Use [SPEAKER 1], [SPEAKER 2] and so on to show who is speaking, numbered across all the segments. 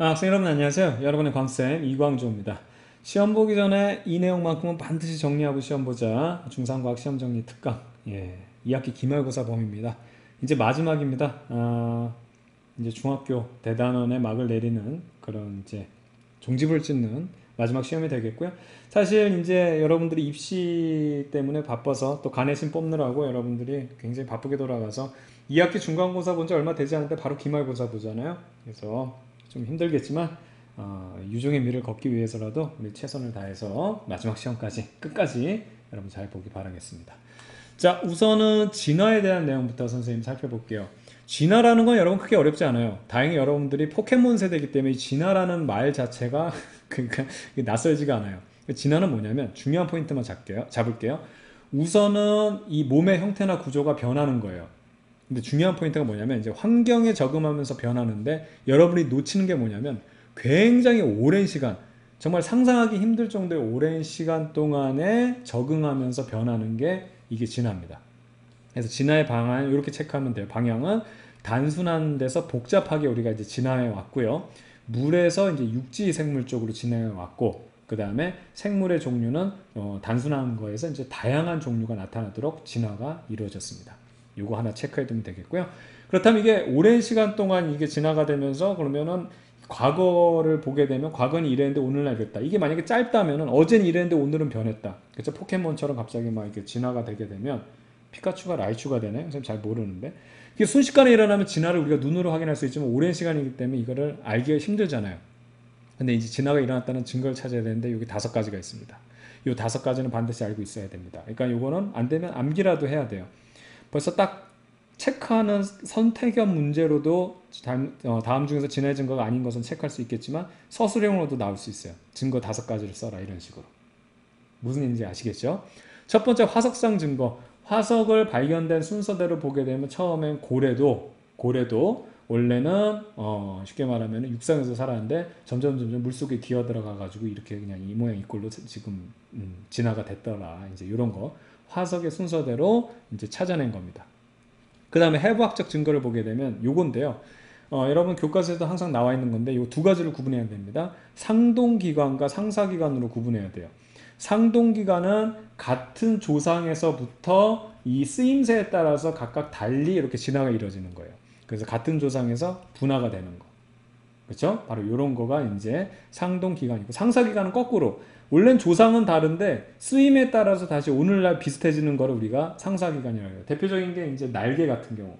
[SPEAKER 1] 학생 여러분 안녕하세요. 여러분의 광쌤 이광조입니다. 시험 보기 전에 이 내용만큼은 반드시 정리하고 시험 보자. 중상과학 시험 정리 특강. 2학기 기말고사 범위입니다. 이제 마지막입니다. 이제 중학교 대단원의 막을 내리는 그런 이제 종집을 찍는 마지막 시험이 되겠고요. 사실 이제 여러분들이 입시 때문에 바빠서 또 간외신 뽑느라고 여러분들이 굉장히 바쁘게 돌아가서 2학기 중간고사 본 지 얼마 되지 않은데 바로 기말고사 보잖아요. 그래서 좀 힘들겠지만 유종의 미를 걷기 위해서라도 우리 최선을 다해서 마지막 시험까지 끝까지 여러분 잘 보기 바라겠습니다. 자, 우선은 진화에 대한 내용부터 선생님 살펴볼게요. 진화라는 건 여러분 크게 어렵지 않아요. 다행히 여러분들이 포켓몬 세대이기 때문에 이 진화라는 말 자체가 그러니까 낯설지가 않아요. 진화는 뭐냐면 중요한 포인트만 잡을게요. 우선은 이 몸의 형태나 구조가 변하는 거예요. 근데 중요한 포인트가 뭐냐면 이제 환경에 적응하면서 변하는데 여러분이 놓치는 게 뭐냐면 굉장히 오랜 시간, 정말 상상하기 힘들 정도의 오랜 시간 동안에 적응하면서 변하는 게 이게 진화입니다. 그래서 진화의 방향 이렇게 체크하면 돼요. 방향은 단순한 데서 복잡하게 우리가 이제 진화해 왔고요. 물에서 이제 육지 생물 쪽으로 진화해 왔고, 그 다음에 생물의 종류는 단순한 거에서 이제 다양한 종류가 나타나도록 진화가 이루어졌습니다. 요거 하나 체크해 두면 되겠고요. 그렇다면 이게 오랜 시간 동안 이게 진화가 되면서 그러면은 과거를 보게 되면 과거는 이랬는데 오늘날 이랬다. 이게 만약에 짧다면은 어제는 이랬는데 오늘은 변했다. 그래서 포켓몬처럼 갑자기 막 이렇게 진화가 되게 되면 피카츄가 라이츄가 되네. 선생님 잘 모르는데. 이게 순식간에 일어나면 진화를 우리가 눈으로 확인할 수 있지만 오랜 시간이기 때문에 이거를 알기가 힘들잖아요. 근데 이제 진화가 일어났다는 증거를 찾아야 되는데 여기 5가지가 있습니다. 이 5가지는 반드시 알고 있어야 됩니다. 그러니까 이거는 안 되면 암기라도 해야 돼요. 벌써 딱 체크하는 선택형 문제로도 다음 중에서 진화의 증거가 아닌 것은 체크할 수 있겠지만 서술형으로도 나올 수 있어요. 증거 5가지를 써라 이런 식으로. 무슨 얘기인지 아시겠죠? 첫 번째 화석상 증거. 화석을 발견된 순서대로 보게 되면 처음엔 고래도 원래는 쉽게 말하면 육상에서 살았는데 점점 물속에 기어 들어가 가지고 이렇게 그냥 이 모양 이 꼴로 지금 진화가 됐더라. 이제 이런 거 화석의 순서대로 이제 찾아낸 겁니다. 그 다음에 해부학적 증거를 보게 되면 요건데요. 여러분 교과서에도 항상 나와 있는 건데 요 2가지를 구분해야 됩니다. 상동기관과 상사기관으로 구분해야 돼요. 상동기관은 같은 조상에서부터 이 쓰임새에 따라서 각각 달리 이렇게 진화가 이루어지는 거예요. 그래서 같은 조상에서 분화가 되는 거. 그렇죠? 바로 이런 거가 이제 상동기관이고, 상사기관은 거꾸로 원래는 조상은 다른데 쓰임에 따라서 다시 오늘날 비슷해지는 거를 우리가 상사기관이라고 해요. 대표적인 게 이제 날개 같은 경우.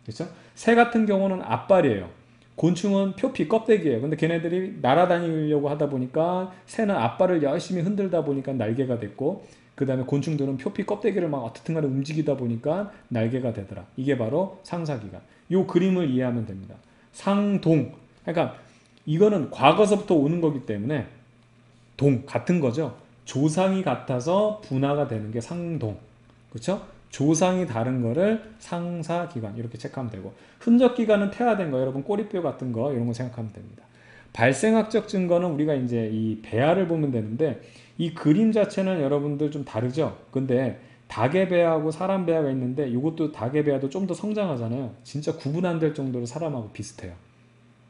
[SPEAKER 1] 그렇죠? 새 같은 경우는 앞발이에요. 곤충은 표피 껍데기예요. 근데 걔네들이 날아다니려고 하다 보니까 새는 앞발을 열심히 흔들다 보니까 날개가 됐고, 그 다음에 곤충들은 표피 껍데기를 막 어떻든 간에 움직이다 보니까 날개가 되더라. 이게 바로 상사기관. 요 그림을 이해하면 됩니다. 상동. 그러니까 이거는 과거서부터 오는 거기 때문에 같은 거죠. 조상이 같아서 분화가 되는 게 상동. 그렇죠? 조상이 다른 거를 상사기관 이렇게 체크하면 되고, 흔적기관은 태아된 거, 여러분 꼬리뼈 같은 거 이런 거 생각하면 됩니다. 발생학적 증거는 우리가 이제 이 배아를 보면 되는데 이 그림 자체는 여러분들 좀 다르죠. 근데 닭의 배하고 사람 배아가 있는데 이것도 닭의 배아도 좀 더 성장하잖아요. 진짜 구분 안 될 정도로 사람하고 비슷해요.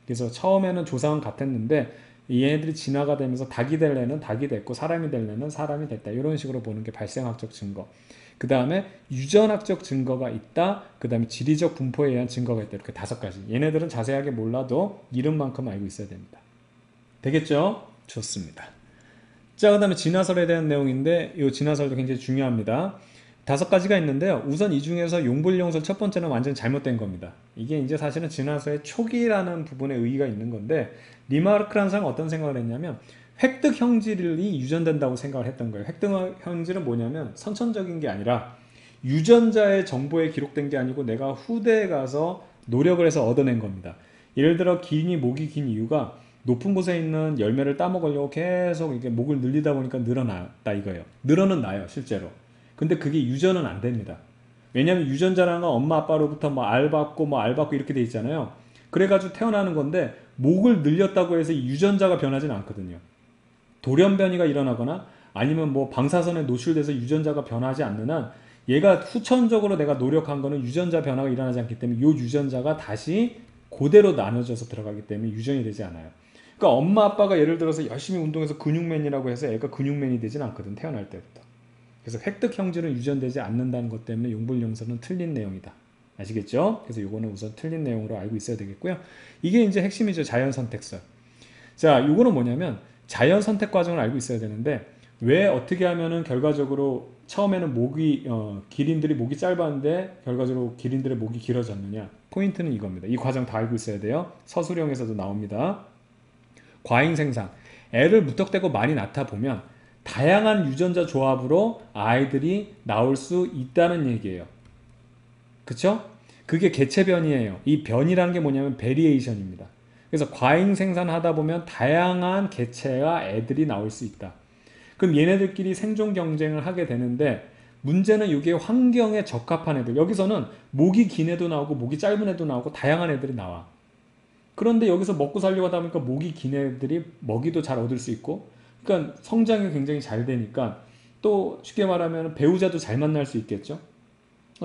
[SPEAKER 1] 그래서 처음에는 조상은 같았는데 얘네들이 진화가 되면서 닭이 될 애는 닭이 됐고 사람이 될 애는 사람이 됐다. 이런 식으로 보는 게 발생학적 증거. 그 다음에 유전학적 증거가 있다. 그 다음에 지리적 분포에 의한 증거가 있다. 이렇게 5가지. 얘네들은 자세하게 몰라도 이름만큼 알고 있어야 됩니다. 되겠죠? 좋습니다. 자, 그 다음에 진화설에 대한 내용인데 이 진화설도 굉장히 중요합니다. 5가지가 있는데요. 우선 이 중에서 용불용설 첫 번째는 완전 잘못된 겁니다. 이게 이제 사실은 진화설의 초기라는 부분에 의의가 있는 건데, 리마르크라는 사람은 어떤 생각을 했냐면 획득 형질이 유전된다고 생각을 했던 거예요. 획득 형질은 뭐냐면 선천적인 게 아니라 유전자의 정보에 기록된 게 아니고 내가 후대에 가서 노력을 해서 얻어낸 겁니다. 예를 들어 목이 긴 이유가 높은 곳에 있는 열매를 따먹으려고 계속 이게 목을 늘리다 보니까 늘어났다 이거예요. 늘어는 나요, 실제로. 근데 그게 유전은 안 됩니다. 왜냐하면 유전자라는 건 엄마 아빠로부터 뭐 알 받고 이렇게 돼 있잖아요. 그래가지고 태어나는 건데 목을 늘렸다고 해서 이 유전자가 변하지는 않거든요. 돌연변이가 일어나거나 아니면 뭐 방사선에 노출돼서 유전자가 변하지 않는 한 얘가 후천적으로 내가 노력한 거는 유전자 변화가 일어나지 않기 때문에 이 유전자가 다시 그대로 나눠져서 들어가기 때문에 유전이 되지 않아요. 그러니까 엄마 아빠가 예를 들어서 열심히 운동해서 근육맨이라고 해서 애가 근육맨이 되진 않거든, 태어날 때부터. 그래서 획득 형질은 유전되지 않는다는 것 때문에 용불용설은 틀린 내용이다. 아시겠죠? 그래서 요거는 우선 틀린 내용으로 알고 있어야 되겠고요. 이게 이제 핵심이죠. 자연 선택설. 자, 요거는 뭐냐면 자연 선택 과정을 알고 있어야 되는데, 왜 어떻게 하면은 결과적으로 처음에는 기린들이 목이 짧았는데 결과적으로 기린들의 목이 길어졌느냐. 포인트는 이겁니다. 이 과정 다 알고 있어야 돼요. 서술형에서도 나옵니다. 과잉 생산. 애를 무턱대고 많이 낳다 보면 다양한 유전자 조합으로 아이들이 나올 수 있다는 얘기예요. 그쵸? 그게 개체 변이에요. 이 변이라는 게 뭐냐면 베리에이션입니다. 그래서 과잉 생산하다 보면 다양한 개체가 애들이 나올 수 있다. 그럼 얘네들끼리 생존 경쟁을 하게 되는데, 문제는 이게 환경에 적합한 애들. 여기서는 목이 긴 애도 나오고 목이 짧은 애도 나오고 다양한 애들이 나와. 그런데 여기서 먹고 살려고 하다 보니까 목이 긴 애들이 먹이도 잘 얻을 수 있고, 그러니까 성장이 굉장히 잘 되니까, 또 쉽게 말하면 배우자도 잘 만날 수 있겠죠.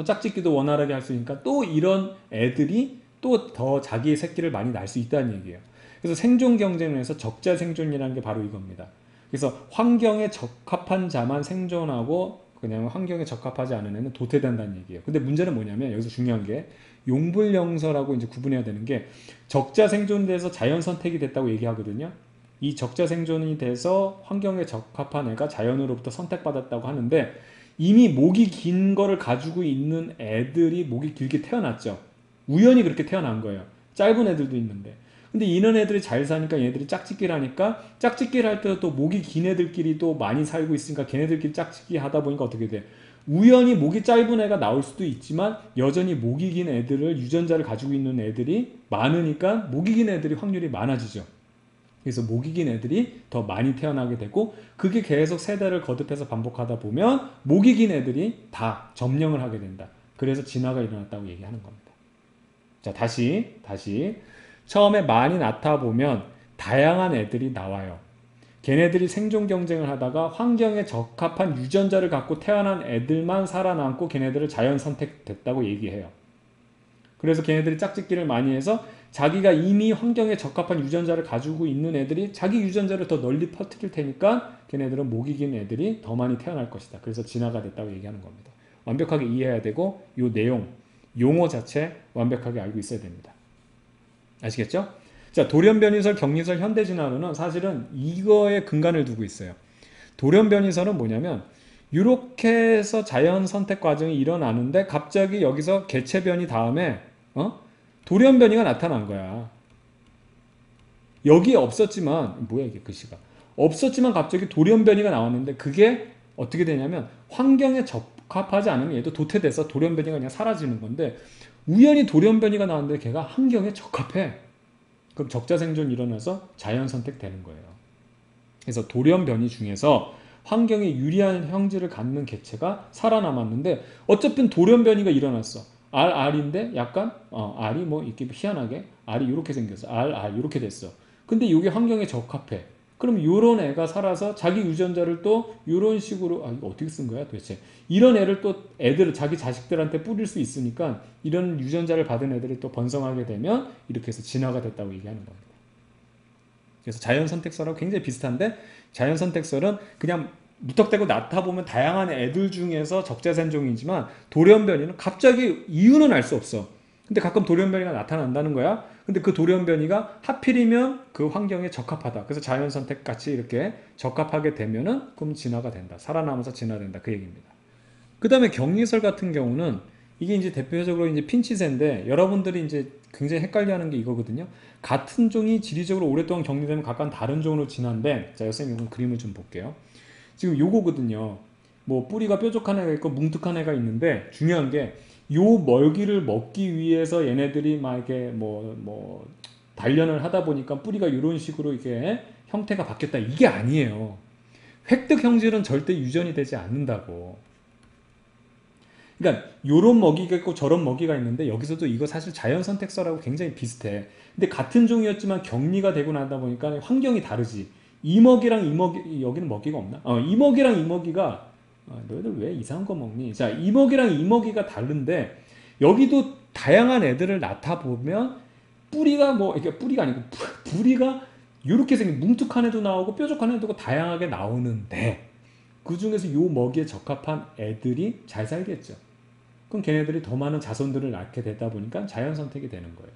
[SPEAKER 1] 짝짓기도 원활하게 할 수 있으니까 또 이런 애들이 또 더 자기의 새끼를 많이 낳을 수 있다는 얘기예요. 그래서 생존 경쟁에서 적자 생존이라는 게 바로 이겁니다. 그래서 환경에 적합한 자만 생존하고 그냥 환경에 적합하지 않은 애는 도태된다는 얘기예요. 근데 문제는 뭐냐면 여기서 중요한 게 용불용설하고 이제 구분해야 되는 게, 적자 생존돼서 자연 선택이 됐다고 얘기하거든요. 이 적자 생존이 돼서 환경에 적합한 애가 자연으로부터 선택받았다고 하는데, 이미 목이 긴 거를 가지고 있는 애들이 목이 길게 태어났죠. 우연히 그렇게 태어난 거예요. 짧은 애들도 있는데. 근데 이런 애들이 잘 사니까 얘네들이 짝짓기를 하니까, 짝짓기를 할 때도 또 목이 긴 애들끼리 또 많이 살고 있으니까 걔네들끼리 짝짓기 하다 보니까 어떻게 돼? 우연히 목이 짧은 애가 나올 수도 있지만 여전히 목이 긴 애들을, 유전자를 가지고 있는 애들이 많으니까 목이 긴 애들이 확률이 많아지죠. 그래서 목이 긴 애들이 더 많이 태어나게 되고, 그게 계속 세대를 거듭해서 반복하다 보면 목이 긴 애들이 다 점령을 하게 된다. 그래서 진화가 일어났다고 얘기하는 겁니다. 자, 다시 처음에 많이 낳다 보면 다양한 애들이 나와요. 걔네들이 생존 경쟁을 하다가 환경에 적합한 유전자를 갖고 태어난 애들만 살아남고 걔네들을 자연 선택됐다고 얘기해요. 그래서 걔네들이 짝짓기를 많이 해서 자기가 이미 환경에 적합한 유전자를 가지고 있는 애들이 자기 유전자를 더 널리 퍼뜨릴 테니까 걔네들은 목이 긴 애들이 더 많이 태어날 것이다. 그래서 진화가 됐다고 얘기하는 겁니다. 완벽하게 이해해야 되고, 이 내용, 용어 자체 완벽하게 알고 있어야 됩니다. 아시겠죠? 자, 돌연변이설, 격리설, 현대진화론은 사실은 이거에 근간을 두고 있어요. 돌연변이설은 뭐냐면 이렇게 해서 자연 선택 과정이 일어나는데 갑자기 여기서 개체 변이 다음에 돌연변이가 나타난 거야. 여기에 없었지만, 뭐야 이게 글씨가, 없었지만 갑자기 돌연변이가 나왔는데, 그게 어떻게 되냐면 환경에 적합하지 않으면 얘도 도태돼서 돌연변이가 그냥 사라지는 건데, 우연히 돌연변이가 나왔는데 걔가 환경에 적합해. 그럼 적자생존이 일어나서 자연 선택되는 거예요. 그래서 돌연변이 중에서 환경에 유리한 형질을 갖는 개체가 살아남았는데, 어차피 돌연변이가 일어났어. R인데 약간 R이 뭐 이렇게 희한하게 R이 이렇게 생겼어. R 이렇게 됐어. 근데 이게 환경에 적합해. 그럼 요런 애가 살아서 자기 유전자를 또 이런 식으로, 이거 어떻게 쓴 거야 도대체? 이런 애를 또 애들 자기 자식들한테 뿌릴 수 있으니까 이런 유전자를 받은 애들이 또 번성하게 되면 이렇게 해서 진화가 됐다고 얘기하는 겁니다. 그래서 자연 선택설하고 굉장히 비슷한데, 자연 선택설은 그냥 무턱대고 낳다 보면 다양한 애들 중에서 적자생존이지만, 돌연변이는 갑자기 이유는 알 수 없어. 근데 가끔 돌연변이가 나타난다는 거야. 근데 그 돌연변이가 하필이면 그 환경에 적합하다. 그래서 자연 선택 같이 이렇게 적합하게 되면은 그럼 진화가 된다. 살아남아서 진화된다. 그 얘기입니다. 그 다음에 격리설 같은 경우는 이게 이제 대표적으로 이제 핀치세인데, 여러분들이 이제 굉장히 헷갈려하는 게 이거거든요. 같은 종이 지리적으로 오랫동안 격리되면 각각 다른 종으로 진화인데, 자, 선생님 이건 그림을 좀 볼게요. 지금 요거거든요. 뭐 뿌리가 뾰족한 애가 있고 뭉툭한 애가 있는데, 중요한 게 요 먹이를 먹기 위해서 얘네들이 막 이렇게 뭐 단련을 하다 보니까 뿌리가 이런 식으로 이게 형태가 바뀌었다, 이게 아니에요. 획득 형질은 절대 유전이 되지 않는다고. 그러니까 요런 먹이가 있고 저런 먹이가 있는데, 여기서도 이거 사실 자연 선택설하고 굉장히 비슷해. 근데 같은 종이었지만 격리가 되고 나다 보니까 환경이 다르지. 이 먹이랑 이 먹이, 여기는 먹이가 없나? 이 먹이랑 이 먹이가, 너희들 왜 이상한 거 먹니? 자, 이 먹이랑 이 먹이가 다른데, 여기도 다양한 애들을 낳다 보면 뿌리가 이게 뿌리가 아니고 부리가 이렇게 생긴 뭉툭한 애도 나오고 뾰족한 애도 다양하게 나오는데 그 중에서 요 먹이에 적합한 애들이 잘 살겠죠. 그럼 걔네들이 더 많은 자손들을 낳게 되다 보니까 자연 선택이 되는 거예요.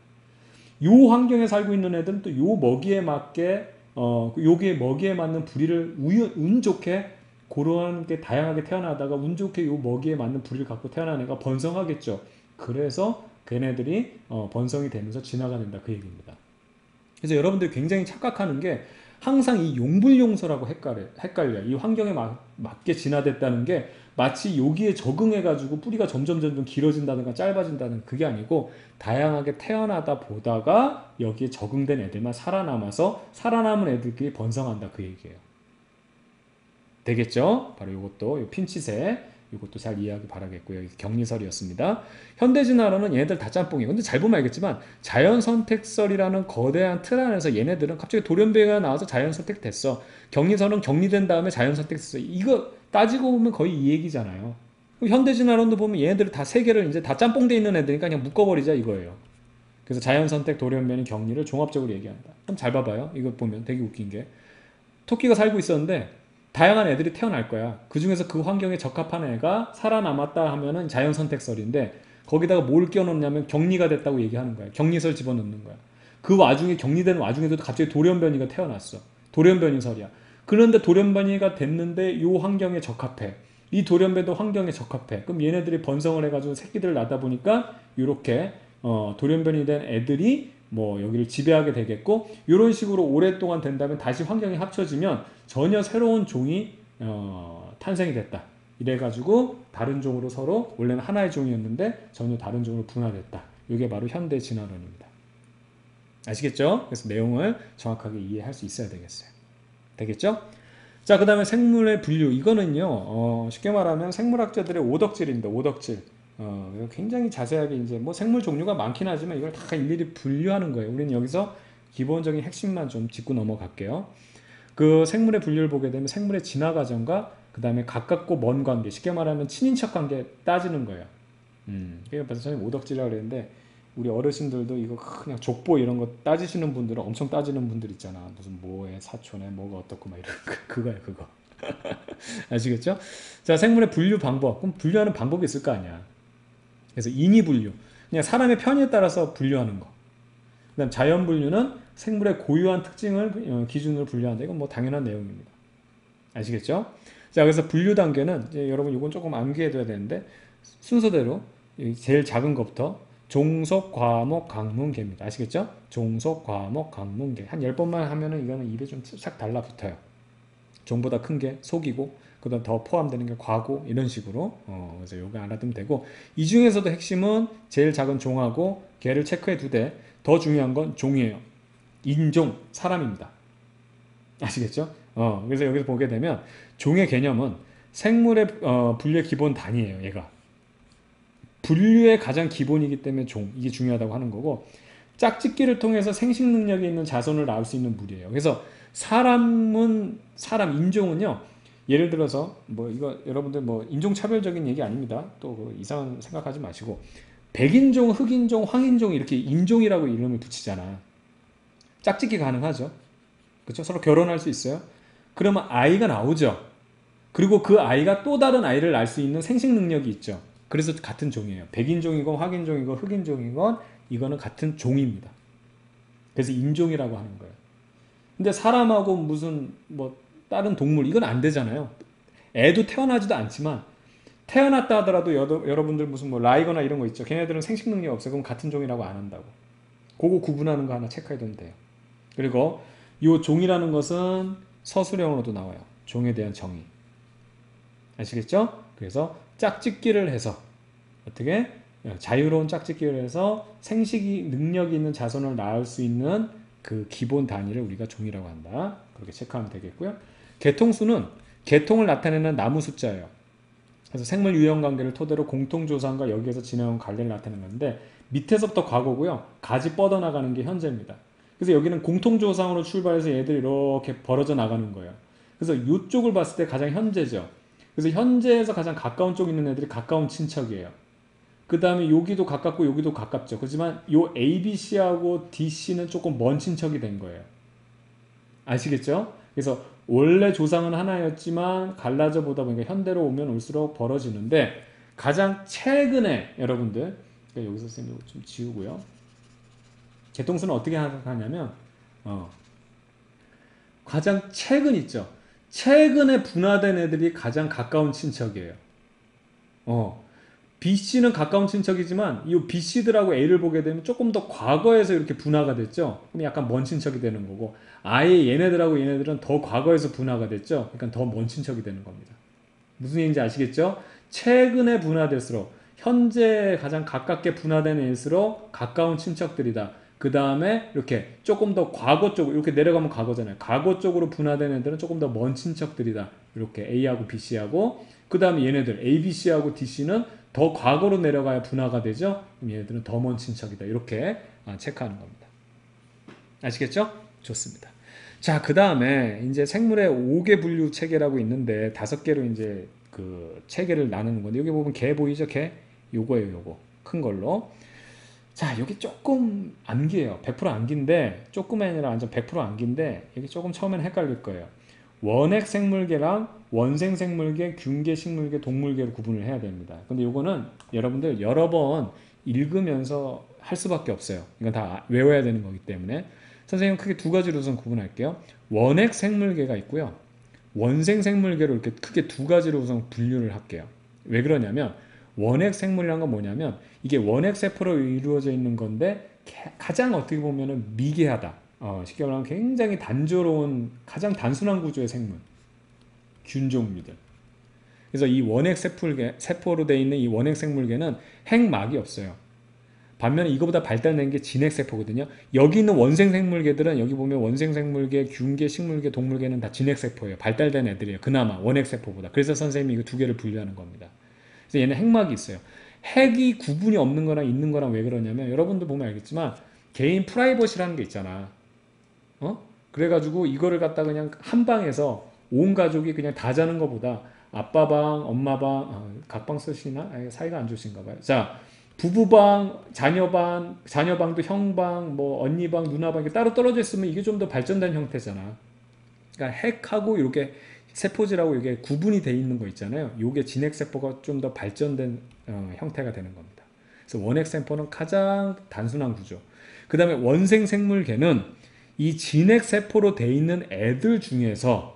[SPEAKER 1] 요 환경에 살고 있는 애들은 또 요 먹이에 맞게 요게 먹이에 맞는 부리를 운 좋게 그런 게 다양하게 태어나다가 운 좋게 요 먹이에 맞는 부리를 갖고 태어난 애가 번성하겠죠. 그래서 걔네들이 번성이 되면서 진화가 된다 그 얘기입니다. 그래서 여러분들이 굉장히 착각하는 게 항상 이 용불용소라고 헷갈려요. 이 환경에 맞게 진화됐다는 게 마치 여기에 적응해가지고 뿌리가 점점 길어진다든가 짧아진다는 그게 아니고 다양하게 태어나다 보다가 여기에 적응된 애들만 살아남아서 살아남은 애들끼리 번성한다 그 얘기예요. 되겠죠? 바로 이것도 요 핀칫의 이것도 잘 이해하기 바라겠고요. 격리설이었습니다. 현대진화론은 얘네들 다 짬뽕이에요. 근데 잘 보면 알겠지만 자연선택설이라는 거대한 틀 안에서 얘네들은 갑자기 돌연변이가 나와서 자연선택됐어. 격리설은 격리된 다음에 자연선택됐어. 이거 따지고 보면 거의 이 얘기잖아요. 현대진화론도 보면 얘네들 다 세 개를 이제 다 짬뽕돼 있는 애들이니까 그냥 묶어버리자 이거예요. 그래서 자연선택, 돌연변이, 격리를 종합적으로 얘기한다. 그럼 잘 봐봐요. 이거 보면 되게 웃긴 게 토끼가 살고 있었는데 다양한 애들이 태어날 거야. 그 중에서 그 환경에 적합한 애가 살아남았다 하면은 자연선택설인데 거기다가 뭘 끼워넣냐면 격리가 됐다고 얘기하는 거야. 격리설 집어넣는 거야. 그 와중에 격리된 와중에도 갑자기 돌연변이가 태어났어. 돌연변이설이야. 그런데 돌연변이가 됐는데 이 환경에 적합해. 이 돌연변이도 환경에 적합해. 그럼 얘네들이 번성을 해가지고 새끼들을 낳다 보니까 이렇게 돌연변이 된 애들이 뭐 여기를 지배하게 되겠고 이런 식으로 오랫동안 된다면 다시 환경이 합쳐지면 전혀 새로운 종이 탄생이 됐다. 이래가지고 다른 종으로 서로 원래는 하나의 종이었는데 전혀 다른 종으로 분화됐다. 이게 바로 현대 진화론입니다. 아시겠죠? 그래서 내용을 정확하게 이해할 수 있어야 되겠어요. 되겠죠? 자, 그 다음에 생물의 분류. 이거는요, 쉽게 말하면 생물학자들의 오덕질입니다. 오덕질. 굉장히 자세하게 이제 뭐 생물 종류가 많긴 하지만 이걸 다 일일이 분류하는 거예요. 우리는 여기서 기본적인 핵심만 좀 짚고 넘어갈게요. 그 생물의 분류를 보게 되면 생물의 진화 과정과 그 다음에 가깝고 먼 관계, 쉽게 말하면 친인척 관계 따지는 거예요. 그러니까 선생님 오덕질이라고 그랬는데 우리 어르신들도 이거 그냥 족보 이런 거 따지시는 분들은 엄청 따지는 분들 있잖아. 무슨 뭐에 사촌에 뭐가 어떻고 막 이런 그거야 그거. 아시겠죠? 자, 생물의 분류 방법. 그럼 분류하는 방법이 있을 거 아니야. 그래서 인위 분류. 그냥 사람의 편의에 따라서 분류하는 거. 그다음 자연 분류는 생물의 고유한 특징을 기준으로 분류한다. 이건 뭐 당연한 내용입니다. 아시겠죠? 자, 그래서 분류 단계는 이제 여러분 이건 조금 암기해둬야 되는데 순서대로 제일 작은 것부터 종속, 과목, 강문, 계입니다. 아시겠죠? 종속, 과목, 강문, 계. 한 10번만 하면은 이거는 입에 좀 싹 달라붙어요. 종보다 큰 게 속이고 그다음 더 포함되는 게 과고 이런 식으로 그래서 요거 알아두면 되고 이 중에서도 핵심은 제일 작은 종하고 걔를 체크해 두되 더 중요한 건 종이에요. 인종, 사람입니다. 아시겠죠? 그래서 여기서 보게 되면 종의 개념은 생물의 분류의 기본 단위예요. 얘가 분류의 가장 기본이기 때문에 종 이게 중요하다고 하는 거고 짝짓기를 통해서 생식 능력이 있는 자손을 낳을 수 있는 무리예요. 그래서 사람 인종은요. 예를 들어서 뭐 이거 여러분들 뭐 인종차별적인 얘기 아닙니다. 또그 이상한 생각하지 마시고 백인종, 흑인종, 황인종 이렇게 인종이라고 이름을 붙이잖아. 짝짓기 가능하죠. 그렇죠? 서로 결혼할 수 있어요. 그러면 아이가 나오죠. 그리고 그 아이가 또 다른 아이를 낳을 수 있는 생식 능력이 있죠. 그래서 같은 종이에요. 백인종이건 황인종이건 흑인종이건 이거는 같은 종입니다. 그래서 인종이라고 하는 거예요. 근데 사람하고 무슨 뭐 다른 동물 이건 안 되잖아요. 애도 태어나지도 않지만 태어났다 하더라도 여러분들 무슨 뭐 라이거나 이런 거 있죠. 걔네들은 생식 능력이 없어요. 그럼 같은 종이라고 안 한다고. 그거 구분하는 거 하나 체크해두면 돼요. 그리고 이 종이라는 것은 서술형으로도 나와요. 종에 대한 정의. 아시겠죠? 그래서 짝짓기를 해서 어떻게 자유로운 짝짓기를 해서 생식이 능력이 있는 자손을 낳을 수 있는 그 기본 단위를 우리가 종이라고 한다. 그렇게 체크하면 되겠고요. 개통수는 개통을 나타내는 나무 숫자예요. 그래서 생물 유형 관계를 토대로 공통조상과 여기에서 진행한 관계를 나타내는 건데 밑에서부터 과거고요. 가지 뻗어나가는 게 현재입니다. 그래서 여기는 공통조상으로 출발해서 얘들이 이렇게 벌어져 나가는 거예요. 그래서 이쪽을 봤을 때 가장 현재죠. 그래서 현재에서 가장 가까운 쪽 있는 애들이 가까운 친척이에요. 그 다음에 여기도 가깝고 여기도 가깝죠. 그렇지만 요 ABC하고 DC는 조금 먼 친척이 된 거예요. 아시겠죠? 그래서 원래 조상은 하나였지만 갈라져 보다 보니까 현대로 오면 올수록 벌어지는데 가장 최근에 여러분들 그러니까 여기서 선생님 좀 지우고요. 개통수는 어떻게 하냐면 가장 최근 있죠. 최근에 분화된 애들이 가장 가까운 친척이에요. BC는 가까운 친척이지만 이 BC들하고 A를 보게 되면 조금 더 과거에서 이렇게 분화가 됐죠. 그럼 약간 먼 친척이 되는 거고 아예 얘네들하고 얘네들은 더 과거에서 분화가 됐죠. 그러니까 더 먼 친척이 되는 겁니다. 무슨 얘기인지 아시겠죠? 최근에 분화될수록 현재 가장 가깝게 분화된 애일수록 가까운 친척들이다. 그 다음에 이렇게 조금 더 과거 쪽으로 이렇게 내려가면 과거잖아요. 과거 쪽으로 분화된 애들은 조금 더 먼 친척들이다. 이렇게 A하고 BC하고 그 다음에 얘네들 ABC하고 DC는 더 과거로 내려가야 분화가 되죠. 그럼 얘네들은 더 먼 친척이다. 이렇게 체크하는 겁니다. 아시겠죠? 좋습니다. 자, 그 다음에 이제 생물의 5개 분류 체계라고 있는데 5개로 이제 그 체계를 나누는 건데 여기 보면 개 보이죠? 개? 요거예요, 요거. 큰 걸로. 자, 여기 조금 암기예요. 100% 암기인데 조금이 아니라 완전 100% 암기인데 여기 조금 처음에는 헷갈릴 거예요. 원핵 생물계랑 원생 생물계, 균계, 식물계, 동물계로 구분을 해야 됩니다. 근데 요거는 여러분들 여러 번 읽으면서 할 수밖에 없어요. 이건 다 외워야 되는 거기 때문에 선생님은 크게 두 가지로 우선 구분할게요. 원핵 생물계가 있고요. 원생 생물계로 이렇게 크게 두 가지로 우선 분류를 할게요. 왜 그러냐면 원핵 생물이란 건 뭐냐면 이게 원핵 세포로 이루어져 있는 건데 가장 어떻게 보면은 미개하다. 쉽게 말하면 굉장히 단조로운 가장 단순한 구조의 생물. 균 종류들. 그래서 이 원핵 세포로 되어 있는 이 원핵 생물계는 핵막이 없어요. 반면에 이거보다 발달된 게 진핵세포거든요. 여기 있는 원생생물계들은 여기 보면 원생생물계, 균계, 식물계, 동물계는 다 진핵세포예요. 발달된 애들이에요. 그나마 원핵세포보다. 그래서 선생님이 이거 두 개를 분류하는 겁니다. 그래서 얘는 핵막이 있어요. 핵이 구분이 없는 거랑 있는 거랑 왜 그러냐면 여러분들 보면 알겠지만 개인 프라이버시라는 게 있잖아. 그래가지고 이거를 갖다 그냥 한 방에서 온 가족이 그냥 다 자는 것보다 아빠 방, 엄마 방, 각방 쓰시나? 사이가 안 좋으신가 봐요. 자, 부부방, 자녀방도 형방, 뭐 언니방, 누나방 이렇게 따로 떨어져 있으면 이게 좀 더 발전된 형태잖아. 그러니까 핵하고 이렇게 세포질하고 이게 구분이 돼 있는 거 있잖아요. 이게 진핵세포가 좀 더 발전된 형태가 되는 겁니다. 그래서 원핵세포는 가장 단순한 구조. 그 다음에 원생생물계는 이 진핵세포로 돼 있는 애들 중에서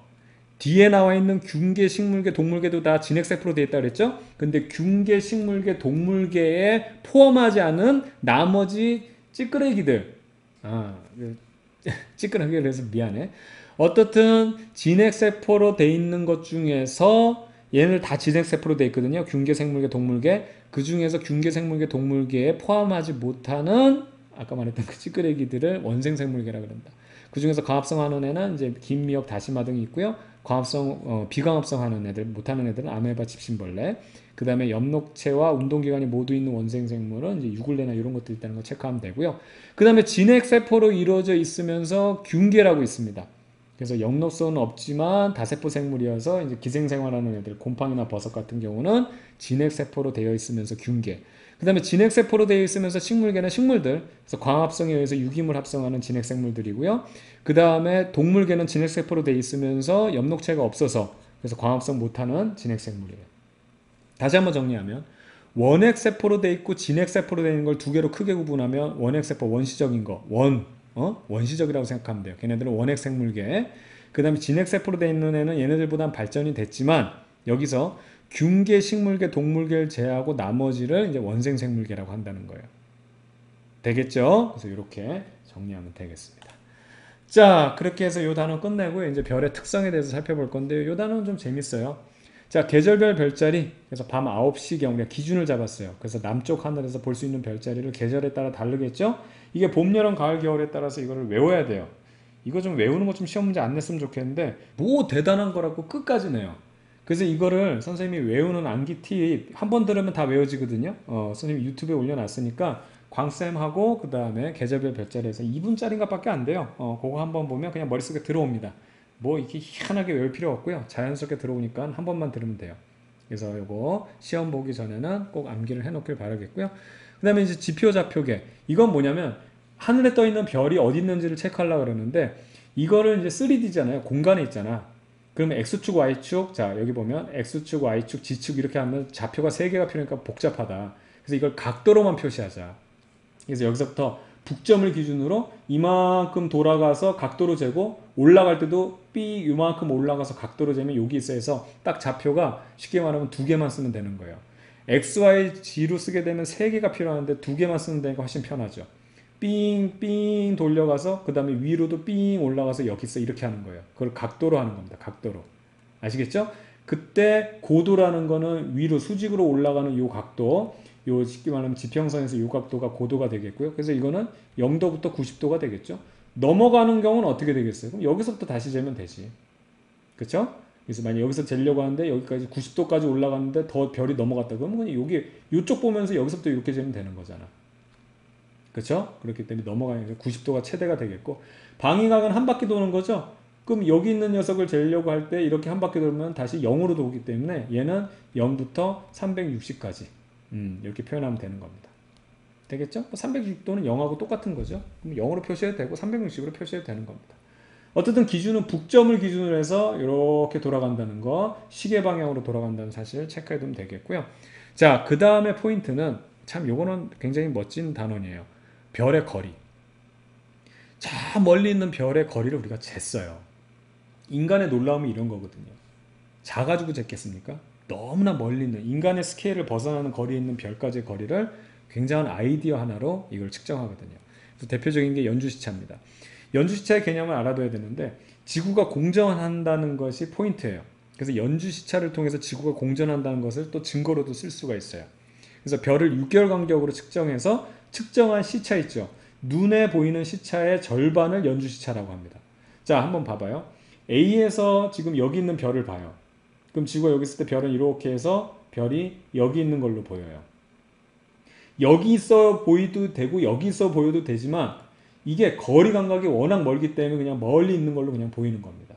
[SPEAKER 1] 뒤에 나와 있는 균계, 식물계, 동물계도 다 진핵세포로 되어 있다고 그랬죠? 근데 균계, 식물계, 동물계에 포함하지 않은 나머지 찌끄레기들 찌끄레기를 해서 미안해. 어떻든 진핵세포로 되어 있는 것 중에서 얘는 다 진핵세포로 되어 있거든요. 균계, 생물계, 동물계. 그 중에서 균계, 생물계, 동물계에 포함하지 못하는 아까 말했던 그 찌끄레기들을 원생생물계라고 그런다. 그 중에서 광합성하는 애는 이제 긴 미역, 다시마 등이 있고요. 비광합성하는 애들, 못하는 애들은 아메바, 집신벌레. 그 다음에 엽록체와 운동기관이 모두 있는 원생생물은 이제 유굴레나 이런 것들 있다는 거 체크하면 되고요. 그 다음에 진핵세포로 이루어져 있으면서 균계라고 있습니다. 그래서 영록소는 없지만 다세포 생물이어서 이제 기생생활하는 애들, 곰팡이나 버섯 같은 경우는 진핵세포로 되어 있으면서 균계. 그 다음에 진핵세포로 되어 있으면서 식물계는 식물들, 그래서 광합성에 의해서 유기물 합성하는 진핵생물들이고요. 그 다음에 동물계는 진핵세포로 되어 있으면서 엽록체가 없어서 그래서 광합성 못하는 진핵생물이에요. 다시 한번 정리하면 원핵세포로 되어 있고 진핵세포로 되어 있는 걸 두 개로 크게 구분하면 원핵세포 원시적인 거, 원시적이라고 생각하면 돼요. 걔네들은 원핵생물계. 그 다음에 진핵세포로 되어 있는 애는 얘네들보단 발전이 됐지만 여기서 균계, 식물계, 동물계를 제외하고 나머지를 이제 원생생물계라고 한다는 거예요. 되겠죠? 그래서 이렇게 정리하면 되겠습니다. 자, 그렇게 해서 이 단어 끝내고 이제 별의 특성에 대해서 살펴볼 건데 이 단어는 좀 재밌어요. 자, 계절별 별자리. 그래서 밤 9시경 기준을 잡았어요. 그래서 남쪽 하늘에서 볼 수 있는 별자리를 계절에 따라 다르겠죠? 이게 봄, 여름, 가을, 겨울에 따라서 이거를 외워야 돼요. 이거 좀 외우는 거 좀 시험 문제 안 냈으면 좋겠는데 뭐 대단한 거라고 끝까지 내요. 그래서 이거를 선생님이 외우는 암기 팁 한 번 들으면 다 외워지거든요. 선생님이 유튜브에 올려놨으니까 광쌤하고 그 다음에 계절별 별자리에서 2분짜리인가 밖에 안 돼요. 그거 한번 보면 그냥 머릿속에 들어옵니다. 뭐 이렇게 희한하게 외울 필요 없고요. 자연스럽게 들어오니까 한 번만 들으면 돼요. 그래서 이거 시험 보기 전에는 꼭 암기를 해놓길 바라겠고요. 그 다음에 이제 지표 좌표계. 이건 뭐냐면 하늘에 떠 있는 별이 어디 있는지를 체크하려고 그러는데 이거를 이제 3D잖아요. 공간에 있잖아. 그러면 X축, Y축, 자 여기 보면 X축, Y축, G축 이렇게 하면 좌표가 3개가 필요하니까 복잡하다. 그래서 이걸 각도로만 표시하자. 그래서 여기서부터 북점을 기준으로 이만큼 돌아가서 각도로 재고 올라갈 때도 B 이만큼 올라가서 각도로 재면 여기 있어 해서 딱 좌표가 쉽게 말하면 2개만 쓰면 되는 거예요. X, Y, G로 쓰게 되면 3개가 필요한데 2개만 쓰면 되니까 훨씬 편하죠. 삥삥 돌려가서 그 다음에 위로도 삥 올라가서 여기 있어 이렇게 하는 거예요. 그걸 각도로 하는 겁니다. 각도로. 아시겠죠? 그때 고도라는 거는 위로 수직으로 올라가는 요 각도, 요 쉽게 말하면 지평선에서 요 각도가 고도가 되겠고요. 그래서 이거는 0도부터 90도가 되겠죠. 넘어가는 경우는 어떻게 되겠어요? 그럼 여기서부터 다시 재면 되지. 그쵸? 그래서 만약 여기서 재려고 하는데 여기까지 90도까지 올라갔는데 더 별이 넘어갔다 그러면 그냥 여기 요쪽 보면서 여기서부터 이렇게 재면 되는 거잖아. 그렇죠? 그렇기 때문에 넘어가는 90도가 최대가 되겠고 방위각은 한 바퀴 도는 거죠. 그럼 여기 있는 녀석을 재려고 할 때 이렇게 한 바퀴 돌면 다시 0으로 도기 때문에 얘는 0부터 360까지 이렇게 표현하면 되는 겁니다. 되겠죠? 360도는 0하고 똑같은 거죠. 그럼 0으로 표시해도 되고 360으로 표시해도 되는 겁니다. 어쨌든 기준은 북점을 기준으로 해서 이렇게 돌아간다는 거, 시계 방향으로 돌아간다는 사실을 체크해 두면 되겠고요. 자, 그 다음에 포인트는 참 요거는 굉장히 멋진 단원이에요. 별의 거리. 저 멀리 있는 별의 거리를 우리가 쟀어요. 인간의 놀라움이 이런 거거든요. 작아지고 쟀겠습니까? 너무나 멀리 있는 인간의 스케일을 벗어나는 거리에 있는 별까지의 거리를 굉장한 아이디어 하나로 이걸 측정하거든요. 그래서 대표적인 게 연주시차입니다. 연주시차의 개념을 알아둬야 되는데 지구가 공전한다는 것이 포인트예요. 그래서 연주시차를 통해서 지구가 공전한다는 것을 또 증거로도 쓸 수가 있어요. 그래서 별을 6개월 간격으로 측정해서 측정한 시차 있죠. 눈에 보이는 시차의 절반을 연주시차라고 합니다. 자, 한번 봐봐요. A에서 지금 여기 있는 별을 봐요. 그럼 지구가 여기 있을 때 별은 이렇게 해서 별이 여기 있는 걸로 보여요. 여기 있어 보이도 되고 여기 있어 보여도 되지만 이게 거리 감각이 워낙 멀기 때문에 그냥 멀리 있는 걸로 그냥 보이는 겁니다.